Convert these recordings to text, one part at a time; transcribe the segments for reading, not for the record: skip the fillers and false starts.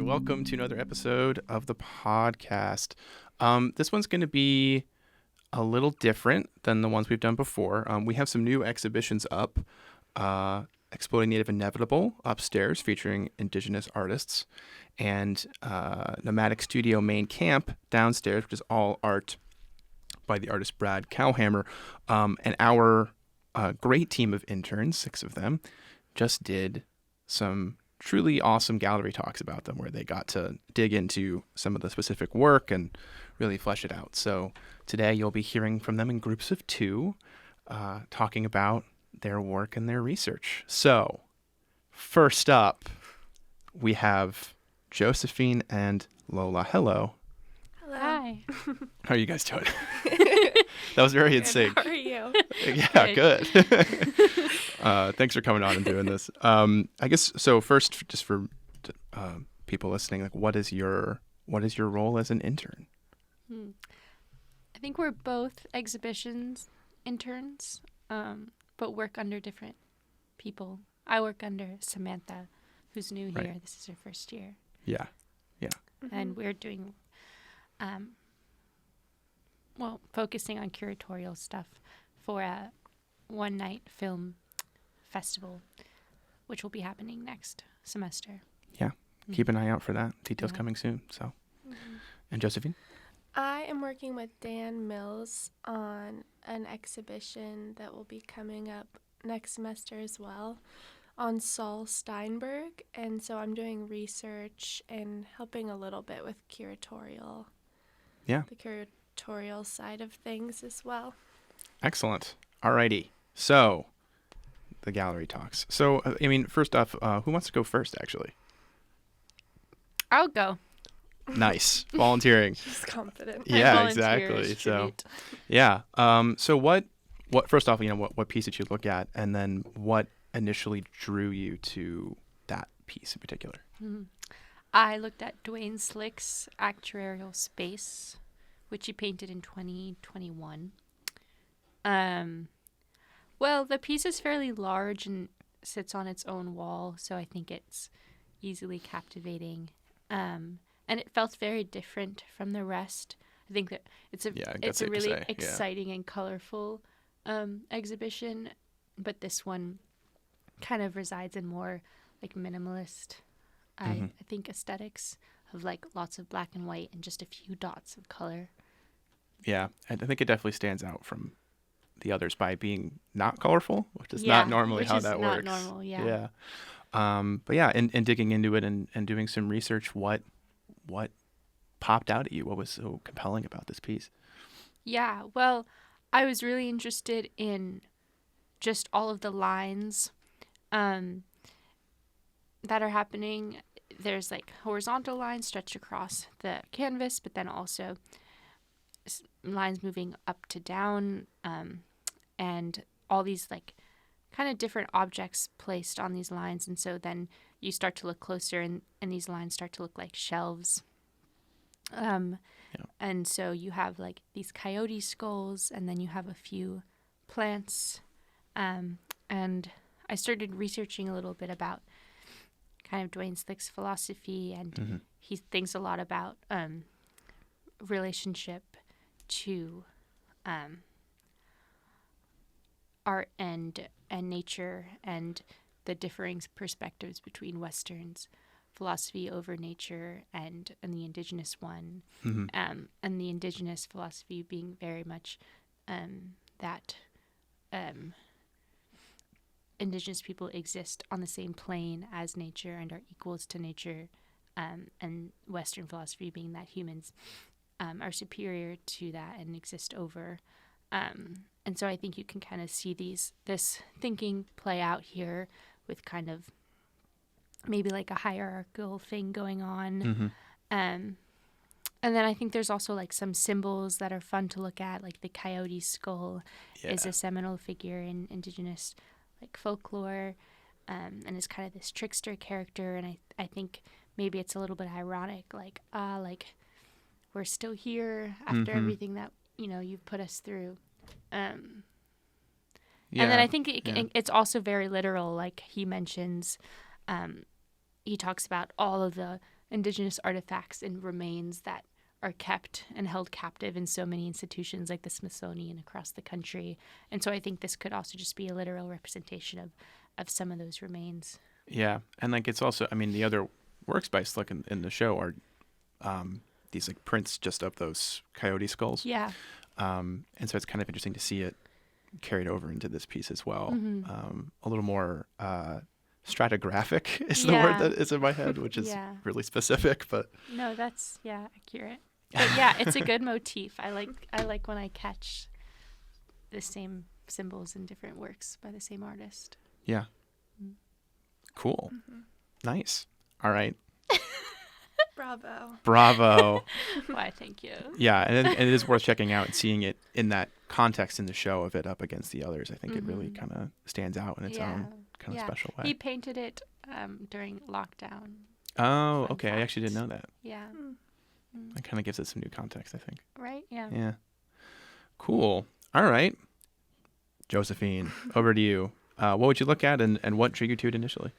welcome to another episode of the podcast. This one's going to be a little different than the ones we've done before. We have some new exhibitions up. Exploding Native Inevitable upstairs featuring Indigenous artists, and Nomadic Studio Main Camp downstairs, which is all art by the artist Brad Cowhammer. And our great team of interns, 6 of them, just did some truly awesome gallery talks about them where they got to dig into some of the specific work and really flesh it out. So today you'll be hearing from them in groups of 2, talking about their work and their research. So first up, we have Josephine and Lola. Hello. Hello. Hi. How are you guys doing? That was very in sync. How are you? Yeah, good. Thanks for coming on and doing this. I guess so. First, just for people listening, like, what is your role as an intern? I think we're both exhibitions interns, but work under different people. I work under Samantha, who's new here. Right. This is her first year. Yeah. And we're doing, focusing on curatorial stuff for a one-night film festival, which will be happening next semester. Yeah. Keep an eye out for that. Details Yeah. coming soon. So, and Josephine? I am working with Dan Mills on an exhibition that will be coming up next semester as well on Saul Steinberg. And so I'm doing research and helping a little bit with curatorial. Yeah. The curatorial side of things as well. Excellent. Alrighty. So, the gallery talks. So, first off, who wants to go first, actually? I'll go. Nice. Volunteering. She's confident. Yeah, Volunteer exactly. as So, tribute. yeah. So what first off, what piece did you look at, and then what initially drew you to that piece in particular? I looked at Dwayne Slick's Actuarial Space, which he painted in 2021. Well, the piece is fairly large and sits on its own wall, so I think it's easily captivating. And it felt very different from the rest. I think that it's a really exciting and colorful exhibition, but this one kind of resides in more like minimalist, I think, aesthetics of like lots of black and white and just a few dots of color. Yeah, I think it definitely stands out from the others by being not colorful, which is not normally how that works. Not normal, yeah. But yeah, and digging into it and doing some research, what popped out at you? What was so compelling about this piece? Yeah, well, I was really interested in just all of the lines that are happening. There's like horizontal lines stretched across the canvas, but then also lines moving up to down, and all these like kind of different objects placed on these lines. And so then you start to look closer and these lines start to look like shelves. And so you have like these coyote skulls, and then you have a few plants. And I started researching a little bit about kind of Dwayne Slick's philosophy, and he thinks a lot about relationship to art and nature, and the differing perspectives between Western's philosophy over nature and the indigenous one, and the indigenous philosophy being very much that indigenous people exist on the same plane as nature and are equals to nature, and Western philosophy being that humans are superior to that and exist over. And so I think you can kind of see this thinking play out here with kind of maybe like a hierarchical thing going on. And then I think there's also like some symbols that are fun to look at, like the coyote skull is a seminal figure in indigenous like folklore, and is kind of this trickster character. And I think maybe it's a little bit ironic, like we're still here after everything that you've put us through. And then I think it's also very literal. Like he mentions, he talks about all of the Indigenous artifacts and remains that are kept and held captive in so many institutions like the Smithsonian across the country. And so I think this could also just be a literal representation of some of those remains. Yeah. And like it's also, I mean, the other works by Slick in the show are these like prints just of those coyote skulls. Yeah. And so it's kind of interesting to see it carried over into this piece as well. Mm-hmm. A little more stratigraphic is the Yeah. word that is in my head, which is Yeah. really specific, but No, that's accurate. But yeah, it's a good motif. I like when I catch the same symbols in different works by the same artist. yeah. Mm. Cool. Nice. All right. Bravo. Bravo. Why, thank you. Yeah, and it is worth checking out and seeing it in that context in the show of it up against the others. I think it really kind of stands out in its own kind of special way. He painted it during lockdown. Oh, Fun okay. I actually didn't know that. Yeah. That kind of gives it some new context, I think. Right? Yeah. Yeah. Cool. All right. Josephine, over to you. What would you look at and what drew you to it initially?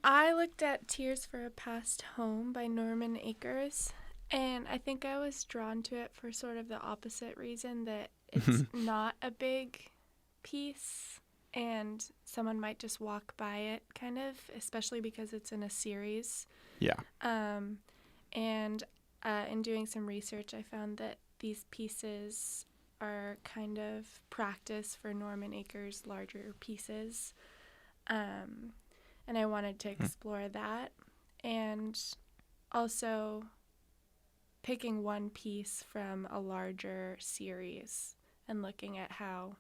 I looked at Tears for a Past Home by Norman Akers, and I think I was drawn to it for sort of the opposite reason, that it's not a big piece and someone might just walk by it, kind of, especially because it's in a series. Yeah. And in doing some research, I found that these pieces are kind of practice for Norman Akers' larger pieces. And I wanted to explore that. And also picking one piece from a larger series and looking at how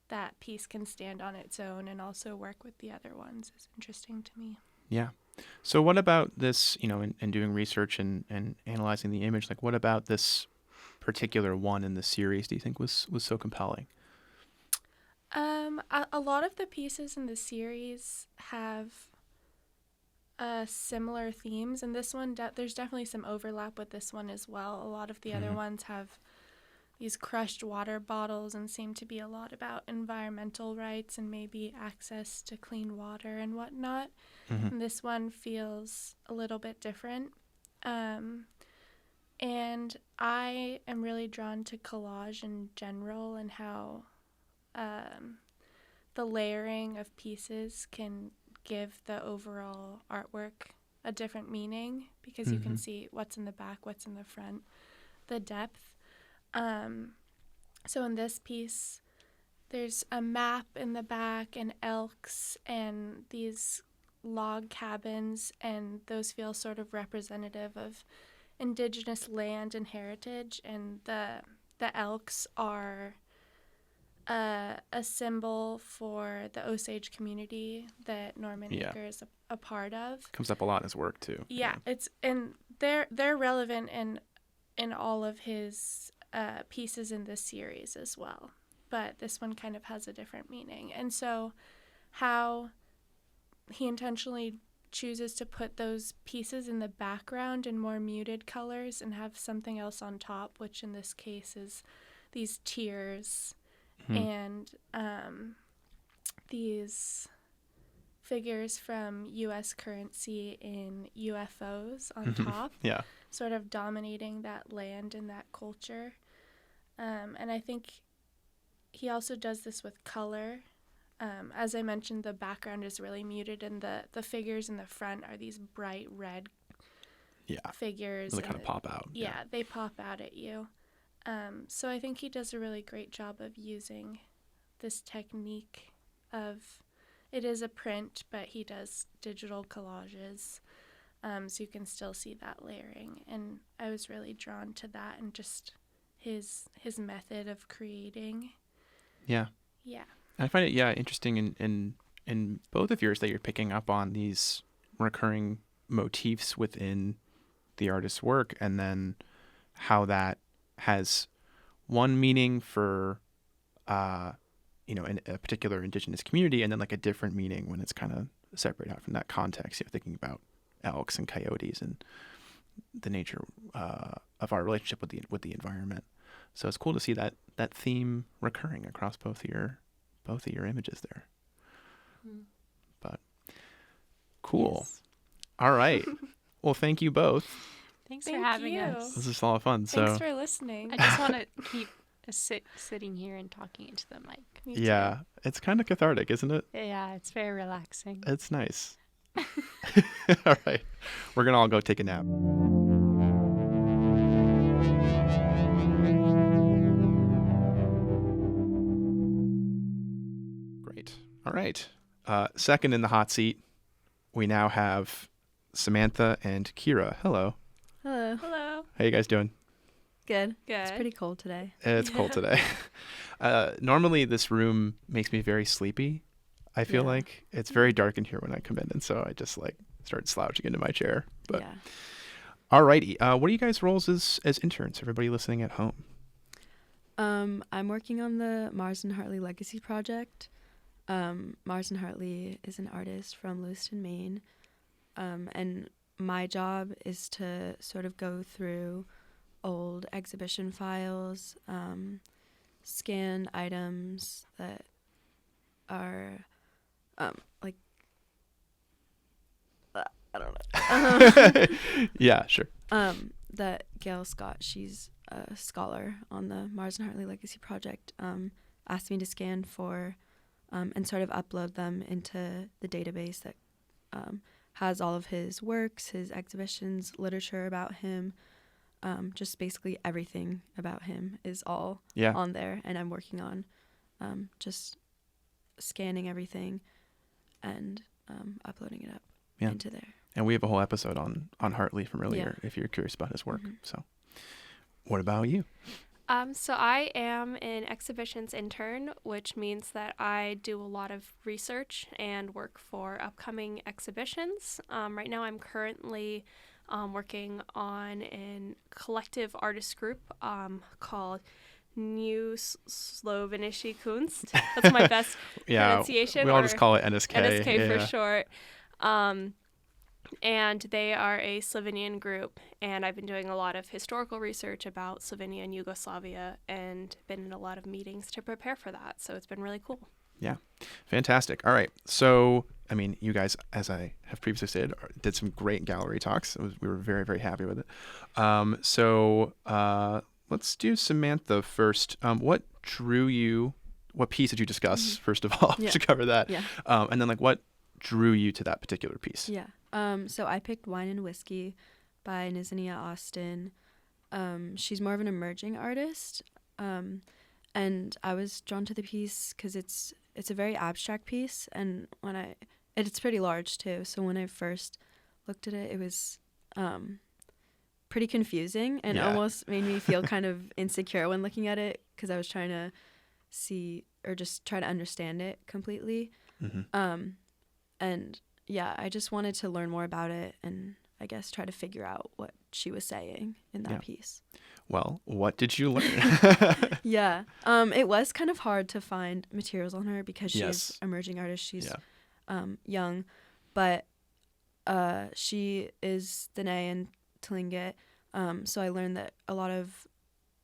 that piece can stand on its own and also work with the other ones is interesting to me. Yeah. So what about this, in doing research and analyzing the image, like what about this particular one in the series do you think was so compelling? A lot of the pieces in the series have similar themes, and this one, there's definitely some overlap with this one as well. A lot of the other ones have these crushed water bottles and seem to be a lot about environmental rights and maybe access to clean water and whatnot. And this one feels a little bit different. And I am really drawn to collage in general and how the layering of pieces can give the overall artwork a different meaning because you can see what's in the back, what's in the front, the depth. So in this piece, there's a map in the back and elks and these log cabins, and those feel sort of representative of Indigenous land and heritage, and the elks are a symbol for the Osage community that Norman Akers is a part of. Comes up a lot in his work too. Yeah, and they're relevant in all of his pieces in this series as well, but this one kind of has a different meaning. And so how he intentionally chooses to put those pieces in the background in more muted colors and have something else on top, which in this case is these tears and these figures from U.S. currency in UFOs on top, sort of dominating that land and that culture. And I think he also does this with color. As I mentioned, the background is really muted, and the figures in the front are these bright red figures. They kind of pop out. Yeah, they pop out at you. So I think he does a really great job of using this technique of, it is a print, but he does digital collages, so you can still see that layering. And I was really drawn to that and just his method of creating. Yeah. Yeah. I find it, interesting in both of yours that you're picking up on these recurring motifs within the artist's work, and then how that has one meaning for, in a particular Indigenous community, and then like a different meaning when it's kind of separate out from that context. Thinking about elks and coyotes and the nature of our relationship with the environment. So it's cool to see that theme recurring across both of your images there. But cool. Yes. All right. Well, thank you both. Thanks Thank for having you. us. This is a lot of fun. So Thanks for listening. I just want to keep sitting here and talking into the mic. Me too. yeah, it's kind of cathartic, isn't it? Yeah, it's very relaxing. It's nice. All right. We're going to all go take a nap. Great. All right. Second in the hot seat, we now have Samantha and Kira. Hello. Hello. Hello. How you guys doing? Good. Good. It's pretty cold today. It's cold today. Normally, this room makes me very sleepy. I feel Yeah. like it's very dark in here when I come in, and so I just like start slouching into my chair. But Yeah. alrighty, what are you guys' roles as interns? Everybody listening at home. I'm working on the Mars and Hartley Legacy Project. Mars and Hartley is an artist from Lewiston, Maine. And my job is to sort of go through old exhibition files, scan items that are like I don't know. Yeah, sure. That Gail Scott, she's a scholar on the Mars and Hartley Legacy Project, asked me to scan for and sort of upload them into the database that has all of his works, his exhibitions, literature about him. Just basically everything about him is all Yeah. on there, and I'm working on just scanning everything and uploading it up Yeah. into there. And we have a whole episode on Hartley from earlier if you're curious about his work. Mhm. So what about you? So I am an exhibitions intern, which means that I do a lot of research and work for upcoming exhibitions. Right now I'm currently working on a collective artist group called New Slovenishi Kunst. That's my best pronunciation. We all or just call it NSK. NSK for Yeah. short. And they are a Slovenian group, and I've been doing a lot of historical research about Slovenia and Yugoslavia and been in a lot of meetings to prepare for that, so it's been really cool. Fantastic. All right. So, I mean, you guys, as I have previously said, did some great gallery talks. We were very, very happy with it. Let's do Samantha first. What drew you? What piece did you discuss, first of all, Yeah. to cover that? Yeah. And then, like, what drew you to that particular piece? Yeah. So I picked Wine and Whiskey by Nizania Austin. She's more of an emerging artist. And I was drawn to the piece because it's a very abstract piece, and it's pretty large too. So when I first looked at it, it was pretty confusing and Yeah. almost made me feel kind of insecure when looking at it because I was trying to see or just try to understand it completely. Mm-hmm. And yeah, I just wanted to learn more about it and I guess try to figure out what she was saying in that Yeah. piece. Well, what did you learn? Yeah. It was kind of hard to find materials on her because she's Yes. an emerging artist. She's Yeah. young, but she is Dene and Tlingit. So I learned that a lot of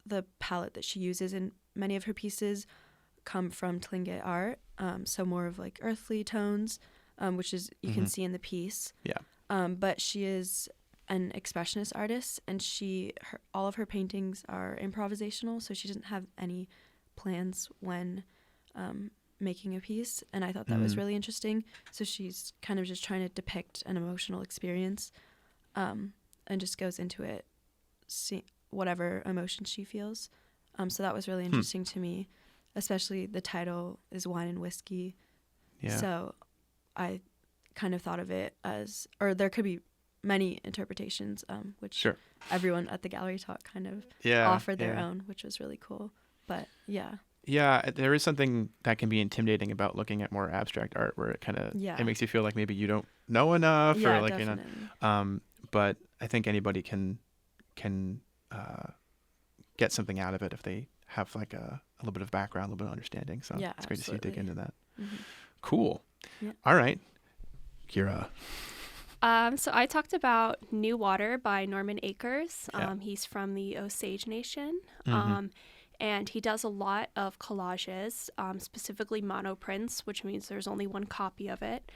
the palette that she uses in many of her pieces come from Tlingit art. So more of like earthly tones, which is you can Mhm. see in the piece. Yeah. But she is an expressionist artist, and all of her paintings are improvisational, so she doesn't have any plans when making a piece, and I thought that was Mm. really interesting. So she's kind of just trying to depict an emotional experience, and just goes into it, whatever emotion she feels. So that was really interesting to me, especially the title is Wine and Whiskey. Yeah. So I kind of thought of it as, or there could be many interpretations, which Sure. everyone at the gallery talk kind of Yeah. offered their yeah. own, which was really cool. But yeah. Yeah, there is something that can be intimidating about looking at more abstract art, where it kind of Yeah. it makes you feel like maybe you don't know enough, Yeah, or like definitely. But I think anybody can get something out of it if they have like a little bit of background, a little bit of understanding. So Yeah, it's great to see you dig into absolutely. that. Mhm. Cool. Yeah. All right, Kira. So I talked about New Water by Norman Akers. Yeah. He's from the Osage Nation. Mhm. And he does a lot of collages, specifically monoprints, which means there's only one copy of it.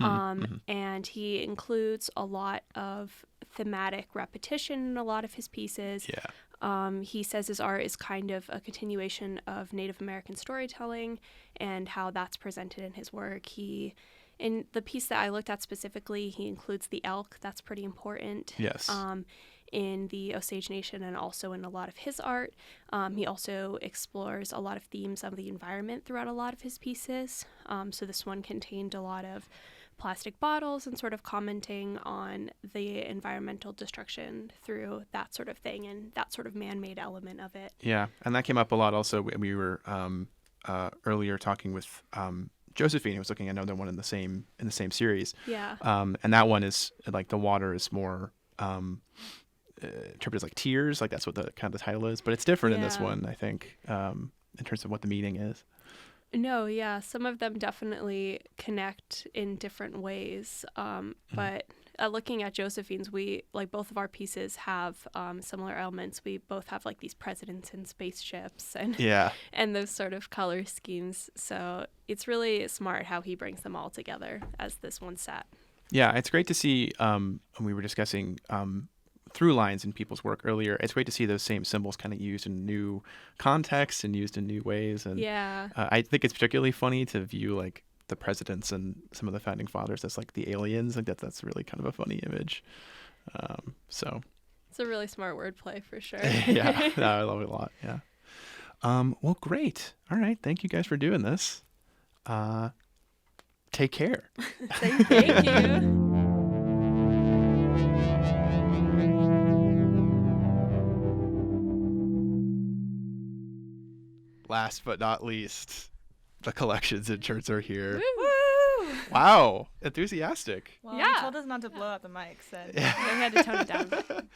Mhm. And he includes a lot of thematic repetition in a lot of his pieces. He says his art is kind of a continuation of Native American storytelling and how that's presented in his work. In the piece that I looked at specifically, he includes the elk. That's pretty important. Yes. In the Osage Nation and also in a lot of his art. He also explores a lot of themes of the environment throughout a lot of his pieces. So this one contained a lot of plastic bottles and sort of commenting on the environmental destruction through that sort of thing and that sort of man-made element of it. Yeah, and that came up a lot also. We were earlier talking with Josephine, who was looking at another one in the same series. Yeah. And that one is like the water is more interpreted as like tears, like that's what the kind of the title is. But it's different in this one, I think, in terms of what the meaning is. No, yeah, some of them definitely connect in different ways. But looking at Josephine's, we like both of our pieces have similar elements. We both have like these presidents and spaceships and and those sort of color schemes. So it's really smart how he brings them all together as this one set. Yeah, it's great to see. When we were discussing through lines in people's work earlier, it's great to see those same symbols kind of used in new contexts and used in new ways. And I think it's particularly funny to view like the presidents and some of the founding fathers as like the aliens. Like that's really kind of a funny image. So it's a really smart wordplay for sure. Yeah, no, I love it a lot. Yeah. Well, great. All right. Thank you guys for doing this. Take care. Thank you. Last but not least, the collections interns are here. Woo! Wow, enthusiastic. Well, Yeah. you told us not to blow out the mics. And We had to tone it down.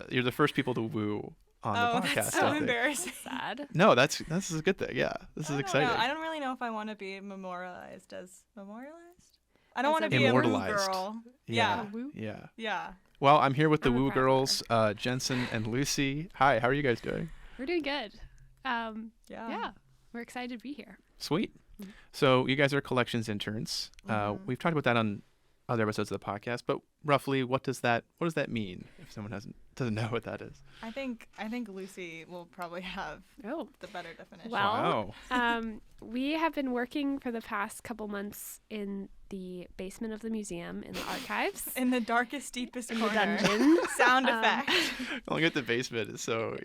You're the first people to woo on the podcast. That's so I think. embarrassing. Sad. No, this is a good thing. Yeah, this is I don't exciting. know. I don't really know if I want to be memorialized as memorialized. I don't As want a to be a woo Immortalized. girl. Yeah. Woo. Yeah. Yeah. Well, I'm here with the I'm a Woo proud girls, Jensen and Lucy. Hi, how are you guys doing? We're doing good. Yeah. We're excited to be here. Sweet. So you guys are collections interns. Mhm. We've talked about that on other episodes of the podcast, but roughly, what does that mean if someone doesn't know what that is? I think Lucy will probably have Oh. the better definition. Well, Wow. We have been working for the past couple months in the basement of the museum in the archives. In the darkest, deepest In the corner. dungeon. Sound Um, effect. Calling it the basement is so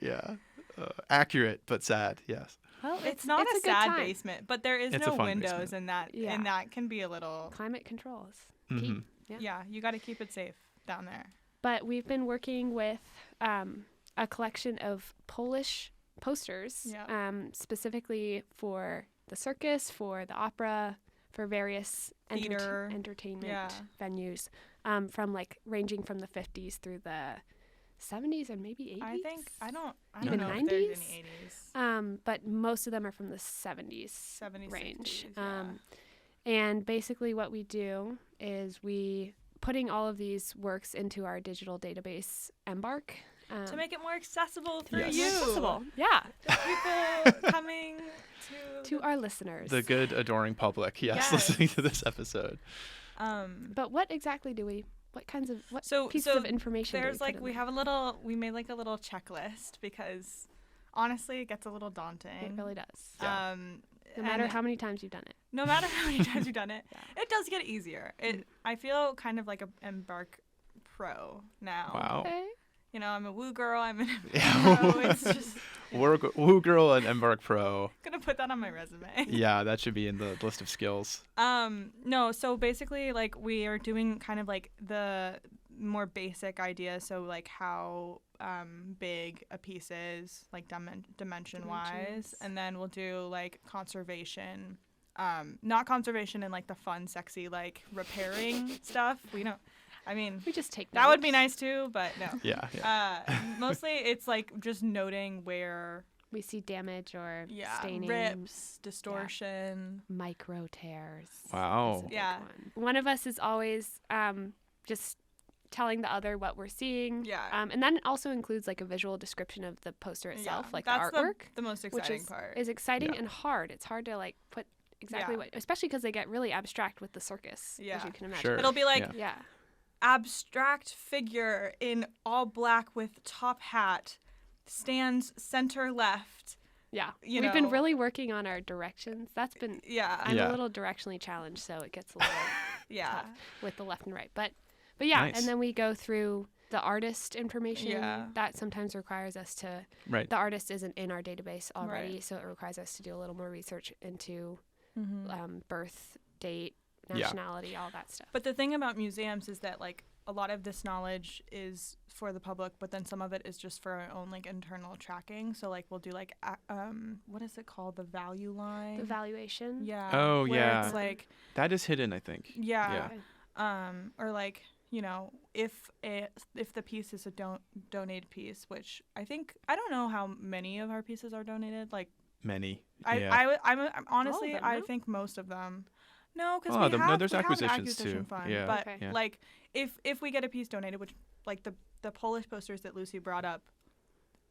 accurate but sad. Yes. Well, It's not it's a good sad time. basement, but there is It's a no fun windows, basement. and Yeah. that can be a little. Climate control is Mhm. key. Yeah, you got to keep it safe down there. But we've been working with a collection of Polish posters, Yeah. specifically for the circus, for the opera, for various Theater. entertainment Yeah. venues, from like ranging from the 50s through the 70s and maybe 80s. I don't Even know if there's 90s? any 80s. But most of them are from the 70s 70s, range. 60s, yeah. And basically what we do is we putting all of these works into our digital database Embark. To make it more accessible for Yes. you. more accessible. Yeah. People coming To our listeners. The good, adoring public. Yes, Yes. listening to this episode. But what exactly do we, what kinds of, what So- pieces so of information there's do we like put in we there? have a little we made like a little checklist because honestly it gets a little daunting. It really does. Yeah. No matter and how many times you've done it. no matter how many times you've done it, it does get easier. I feel kind of like a Embark pro now. Wow. Okay. You know, I'm a woo girl. I'm an Yeah. pro. It's just Woo Girl and Embark Pro. gonna put that on my resume. Yeah, that should be in the list of skills. No, so basically like we are doing kind of like the more basic idea, so like how big a piece is, like dimension wise, Dimensions. and then we'll do like conservation, not conservation in like the fun, sexy like repairing stuff. We don't. I mean, We just take that would be notes. nice too, but no. Yeah. Mostly it's like just noting where We see damage or staining, rips, distortion. micro tears. Wow. is a big Yeah. One of us is always just telling the other what we're seeing. Yeah. And that also includes like a visual description of the poster itself, like that's the artwork, the most which exciting is, part. is exciting Yeah. and hard. It's hard to like put exactly Yeah. what, especially because they get really abstract with the circus, Yeah. as you can imagine. Sure. It'll be like Yeah. Yeah. abstract figure in all black with top hat stands center left. Yeah. You We've been know. really working on our directions. That's been Yeah. I'm Yeah. a little directionally challenged, so it gets a little Yeah. tough with the left and right. But yeah, Nice. and then we go through the artist information. Yeah. That sometimes requires us to Right. the artist isn't in our database already, Right. so it requires us to do a little more research into Mm-hmm. birth, date, Yeah. nationality, all that stuff. But the thing about museums is that like a lot of this knowledge is for the public, but then some of it is just for our own like internal tracking. So like we'll do like what is it called, the value line? The valuation. Yeah. Oh, where yeah. It's like That is hidden, I think. yeah. Yeah. Or like if the piece is a donated piece, which I don't know how many of our pieces are donated. Like Many. I'm honestly them, I no? think most of them. No, because Oh, we no, have there's we have an acquisitions acquisition too. fund. Yeah, But Okay. yeah. like if we get a piece donated, which like the Polish posters that Lucy brought up,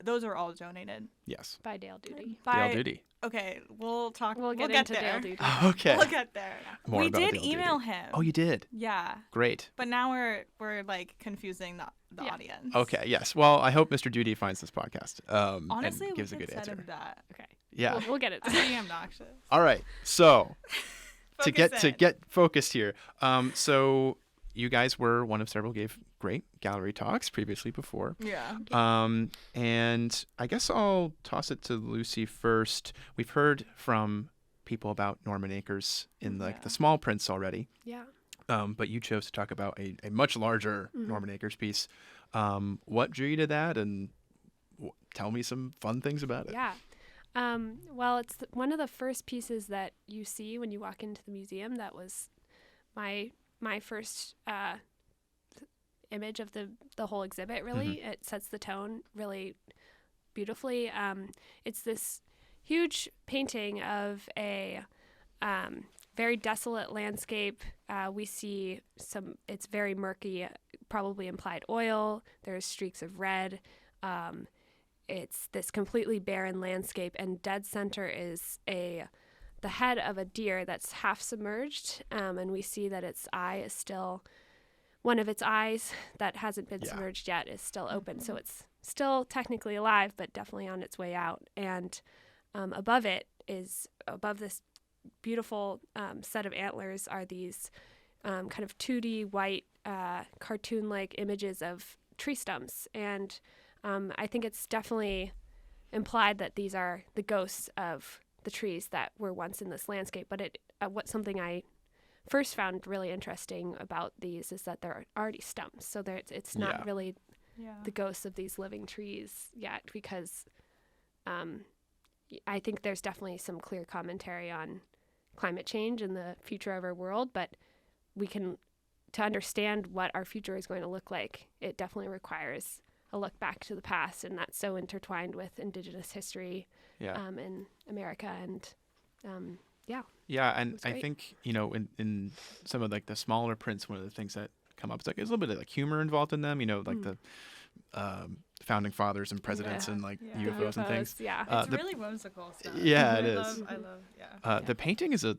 those are all donated Yes. By Dale Duty. by. Dale Duty. Okay, we'll talk. We'll get into there. Dale Duty. Okay. We'll get there. More we about did Dale Duty. email him. Oh, you did. Yeah, Great. but now we're like confusing the Yeah. audience. Okay. Yes. Well, I hope Mr. Duty finds this podcast. Honestly, and gives we a could good send answer. him that. Okay. Yeah. We'll get it. I'm being obnoxious. All right. So to Focus in. get focused here. So you guys were one of several gave great gallery talks previously before. Yeah. And I guess I'll toss it to Lucy first. We've heard from people about Norman Akers in like Yeah. the small prints already. Yeah. But you chose to talk about a much larger Norman Akers piece. What drew you to that, and tell me some fun things about it. Yeah. Well, it's one of the first pieces that you see when you walk into the museum. That was my first image of the whole exhibit. Really, it sets the tone really beautifully. It's this huge painting of a very desolate landscape. We see it's very murky, probably implied oil. There's streaks of red. It's this completely barren landscape, and dead center is the head of a deer that's half submerged, and we see that its eye is still, one of its eyes that hasn't been submerged yet is still open. So it's still technically alive, but definitely on its way out. And above this beautiful set of antlers are these kind of 2D white cartoon-like images of tree stumps. And I think it's definitely implied that these are the ghosts of the trees that were once in this landscape. But something I first found really interesting about these is that they're already stumps. So it's not really Yeah. the ghosts of these living trees yet, because I think there's definitely some clear commentary on climate change and the future of our world, but to understand what our future is going to look like, it definitely requires a look back to the past, and that's so intertwined with Indigenous history in America. And Yeah, and was I great. think, in some of like the smaller prints, one of the things that come up is like there's a little bit of like humor involved in them, like the founding fathers and presidents and like Yeah. UFOs and things. Yeah. It's the- really whimsical stuff. Yeah, it I is. love. Yeah. The painting is a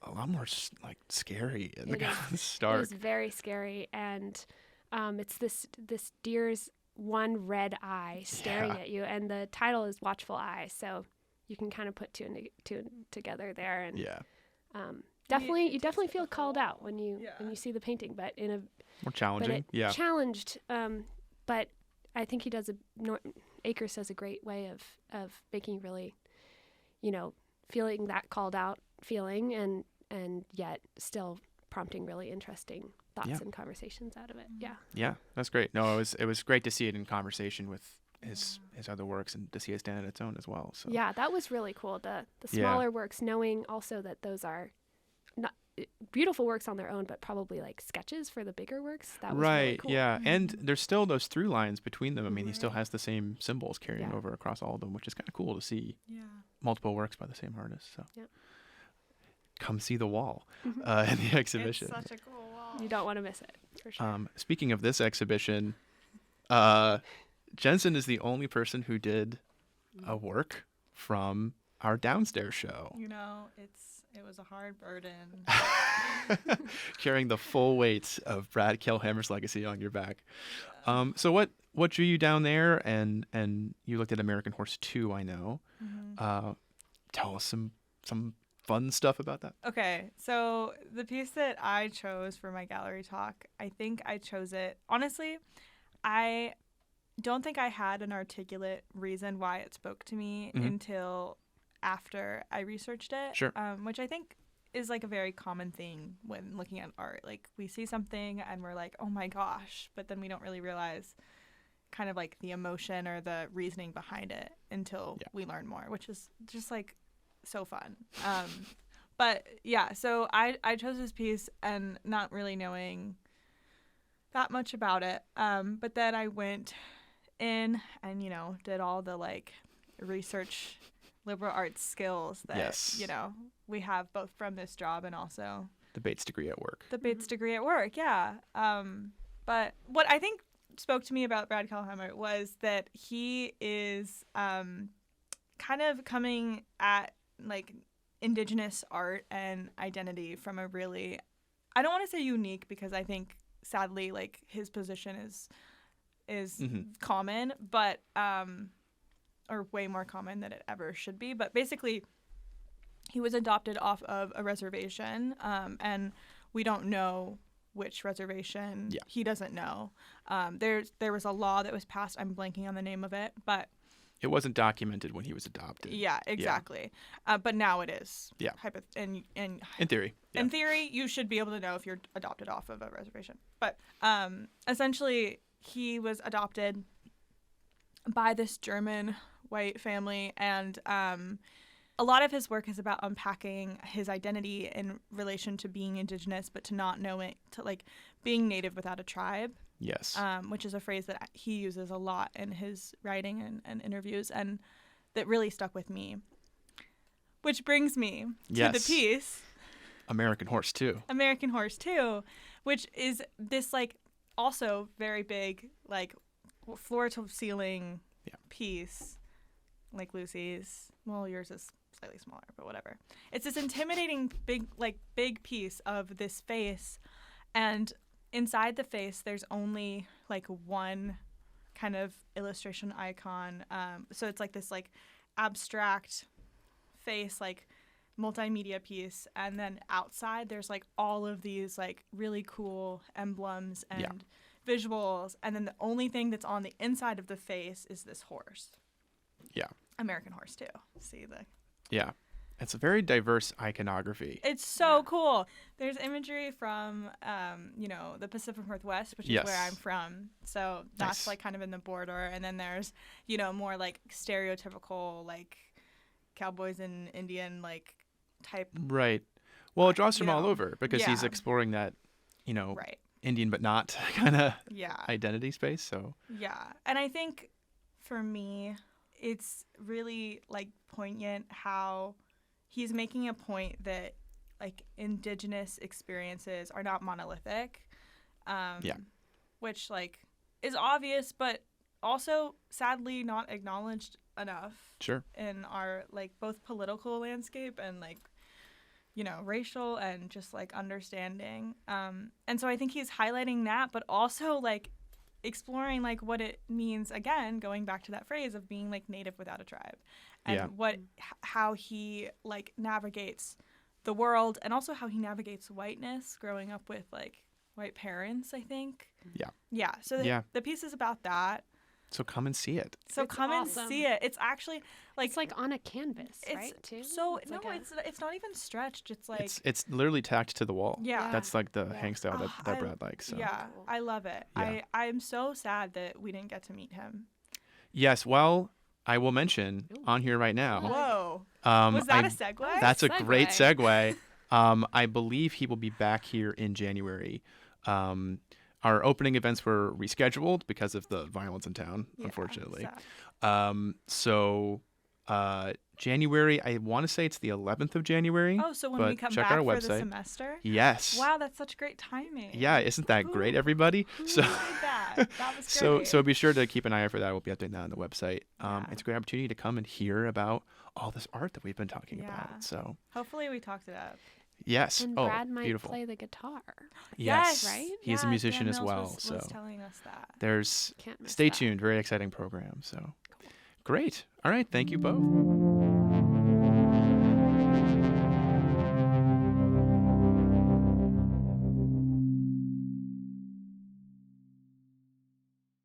lot more like scary and It kind of It stark. is very scary, and it's this deer's one red eye staring Yeah. at you, and the title is Watchful Eye, so you can kind of put two together there, and Yeah, definitely it you definitely feel called out when you Yeah. see the painting, but more challenging. but Yeah, challenged. But I think he does Akers does a great way of making really, feeling that called out feeling, and yet still prompting really interesting thoughts Yeah. and conversations out of it. Yeah. yeah, that's great. No, it was great to see it in conversation with his other works and to see it stand on its own as well. So Yeah, that was really cool. The Yeah. smaller works, knowing also that those are not beautiful works on their own, but probably like sketches for the bigger works. That was right, really cool. yeah, and there's still those through lines between them. I mean, he still has the same symbols carrying Yeah. over across all of them, which is kind of cool to see Yeah. multiple works by the same artist. So Yep. come see the wall Mhm. in the exhibition. It's such a cool wall. You don't want to miss it for sure. Speaking of this exhibition, Jensen is the only person who did a work from our downstairs show. It's It was a hard burden. Carrying the full weight of Brad Kelhammer's legacy on your back. So what drew you down there? And you looked at American Horse 2, I know. Tell us some fun stuff about that. Okay, so the piece that I chose for my gallery talk, I think I chose it. Honestly, I don't think I had an articulate reason why it spoke to me until after I researched it. Sure. Which I think is like a very common thing when looking at art. Like we see something and we're like, oh my gosh, but then we don't really realize kind of like the emotion or the reasoning behind it until we learn more, which is just like so fun. But yeah, so I chose this piece and not really knowing that much about it. But then I went in and, you know, did all the like research liberal arts skills that, you know, we have both from this job and also the Bates degree at work. The Bates degree at work, yeah. But what I think spoke to me about Brad Kelhammer was that he is kind of coming at like Indigenous art and identity from a really, I don't want to say unique because I think sadly like his position is common, but or way more common than it ever should be. But basically, he was adopted off of a reservation, and we don't know which reservation. Yeah. He doesn't know. There was a law that was passed. I'm blanking on the name of it, but it wasn't documented when he was adopted. Yeah, exactly. But now it is. Yeah. In theory. Yeah. In theory, you should be able to know if you're adopted off of a reservation. But essentially, he was adopted by this German white family, and a lot of his work is about unpacking his identity in relation to being Indigenous, but to not knowing, to like being native without a tribe. Yes. Which is a phrase that he uses a lot in his writing and interviews, and that really stuck with me. Which brings me to the piece American Horse 2. American Horse 2, which is this like also very big like floor to ceiling piece, like Lucy's. Well, yours is slightly smaller, but whatever. It's this intimidating big piece of this face, and inside the face there's only like one kind of illustration icon. So it's like this like abstract face, like multimedia piece, and then outside there's like all of these like really cool emblems and visuals, and then the only thing that's on the inside of the face is this horse. Yeah. American Horse 2. See the. Yeah. It's a very diverse iconography. It's so cool. There's imagery from, the Pacific Northwest, which is where I'm from. So that's like kind of in the border. And then there's, more like stereotypical like cowboys and Indian like type. Right. Well, it draws from all over because he's exploring that, Indian but not kind of identity space. So yeah, and I think for me, it's really like poignant how he's making a point that like Indigenous experiences are not monolithic, which like is obvious, but also sadly not acknowledged enough. Sure. In our like both political landscape and like racial and just like understanding. And so I think he's highlighting that, but also like exploring like what it means, again going back to that phrase of being like native without a tribe, and how he like navigates the world, and also how he navigates whiteness growing up with like white parents, I think. So the piece is about that. So come and see it. So come and see it. It's actually like it's like on a canvas, right? Too. So it's it's not even stretched. It's like it's literally tacked to the wall. Yeah. That's like the hang style that Brad likes. So. Yeah, I love it. Yeah. I'm so sad that we didn't get to meet him. Yes. Well, I will mention on here right now. Whoa. Was that a segue? That's a great segue. I believe he will be back here in January. Our opening events were rescheduled because of the violence in town, unfortunately. So January, I want to say it's the 11th of January. Oh, so when we come back for the semester? Yes. Wow, that's such great timing. Yeah, isn't that great, everybody? Who did that? That was great. So be sure to keep an eye out for that. We'll be updating that on the website. It's a great opportunity to come and hear about all this art that we've been talking Yeah. about. So Hopefully we talked it up. yes. And Oh, Brad might beautiful. play the guitar. Yes. right? He is a Yeah, musician Dan as Mills well. was So telling us that. there's Can't miss stay that. tuned. Very exciting program. So great. All right. Thank you both.